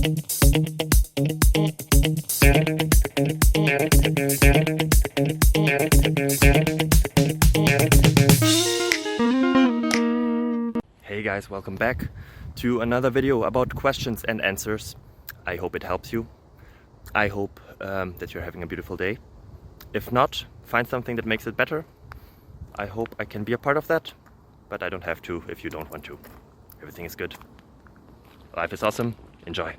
Hey guys, welcome back to another video about questions and answers. I hope it helps you. I hope that you're having a beautiful day. If not, find something that makes it better. I hope I can be a part of that, but I don't have to if you don't want to. Everything is good. Life is awesome. Enjoy.